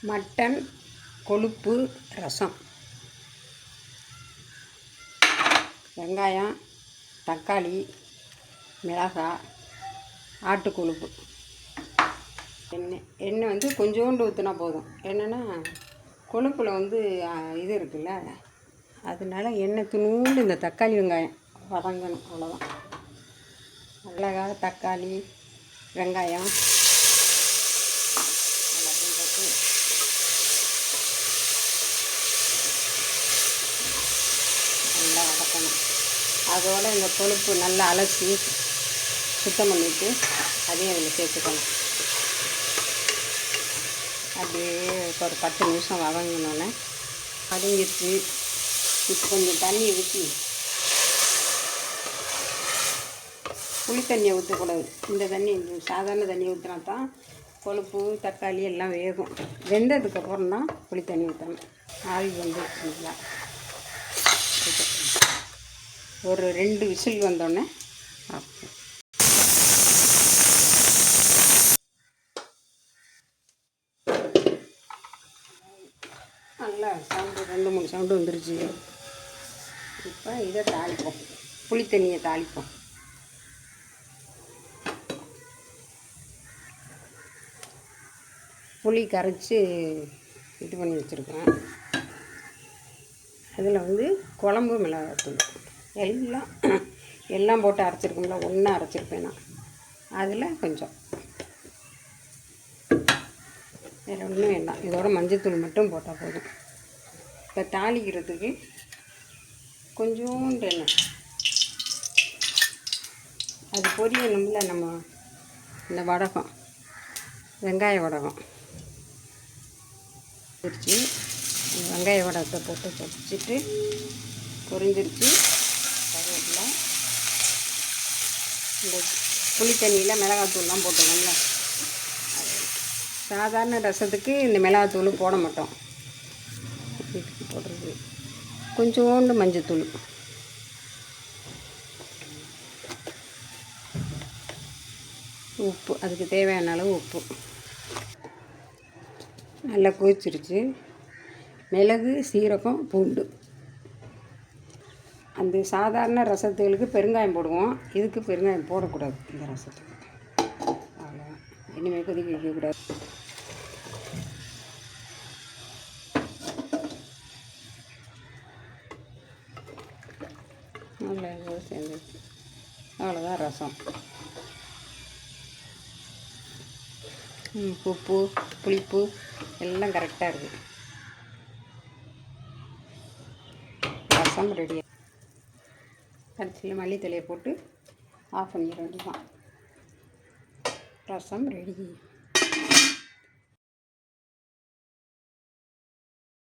Mutton கொழுப்பு ரசம். வெங்காயம், தக்காளி, மிளகாய், ஆட்டு கொழுப்பு. எண்ணெய் வந்து கொஞ்சோண்டு ஊற்றினா போதும். என்னென்னா கொழுப்பில் வந்து இது இருக்குல்ல, அதனால எண்ணெய் துணூண்டு இந்த தக்காளி வெங்காயம் வதங்கணும், அவ்வளோதான். மிளகாய், தக்காளி, வெங்காயம் எல்லாத்தையும் போட்டு நல்லா வதக்கணும். அதோட இந்த கொழுப்பு நல்லா அலசி சுத்தம் பண்ணிவிட்டு அதையும் அதில் சேர்த்துக்கணும். அப்படியே ஒரு 10 நிமிஷம் வதங்கினோன்னே வதங்கிடுச்சு. இப்போ கொஞ்சம் தண்ணியை ஊற்றி, புளி தண்ணியை ஊற்றக்கூடாது. இந்த தண்ணி, சாதாரண தண்ணியை ஊற்றினா தான் கொழுப்பு தக்காளி எல்லாம் வேகும். வெந்ததுக்கப்புறம் தான் புளி தண்ணி ஊற்றணும். ஆவி வந்துடுச்சுங்களா, ஒரு 2 விசில் வந்தோடனே நல்லா சவுண்டு 2-3 சவுண்டு வந்துருச்சு. இப்போ இதை தாளிப்போம், புளி தண்ணியை தாளிப்போம். புளி கரைச்சி இது பண்ணி வச்சுருக்கேன். அதில் வந்து குழம்பு மிளகாத்தூள் எல்லாம் போட்டு அரைச்சிருக்கோம்ல, ஒன்றா அரைச்சிருப்பேன் நான். அதில் கொஞ்சம் வேறு ஒன்றும் வேண்டாம், இதோட மஞ்சத்தூள் மட்டும் போட்டால் போதும். இப்போ தாளிக்கிறதுக்கு கொஞ்சோண்டு எண்ணெய், அது பொரியணும்ல. நம்ம இந்த வடகம், வெங்காய வடகம் பொரிச்சு, வெங்காய வடகத்தை போட்டு பொரிச்சிட்டு பொரிஞ்சிருச்சு. கருவேப்பிலை, இந்த புளி தண்ணியில் மிளகாத்தூள்லாம் போட்டுக்கோங்கள. சாதாரண ரசத்துக்கு இந்த மிளகாத்தூள் போட மாட்டோம், இதுக்கு போடுறது. கொஞ்சோண்டு மஞ்சத்தூள், உப்பு, அதுக்கு தேவையான அளவு உப்பு. நல்லா கொதிச்சிருச்சு. மிளகு, சீரகம், பூண்டு. அந்த சாதாரண ரசத்துகளுக்கு பெருங்காயம் போடுவோம், இதுக்கு பெருங்காயம் போடக்கூடாது. இந்த ரசத்துக்கு அவ்வளோதான். இனிமேல் கொதிக்க வைக்கக்கூடாது. நல்லா சேர்ந்துச்சு, அவ்வளோதான் ரசம். உப்பு, புளிப்பு எல்லாம் கரெக்டாக இருக்குது. ரசம் ரெடி. கடைசியில் மல்லித்தலையை போட்டு ஆஃப் பண்ணிட வேண்டியதான். ரசம் ரெடி.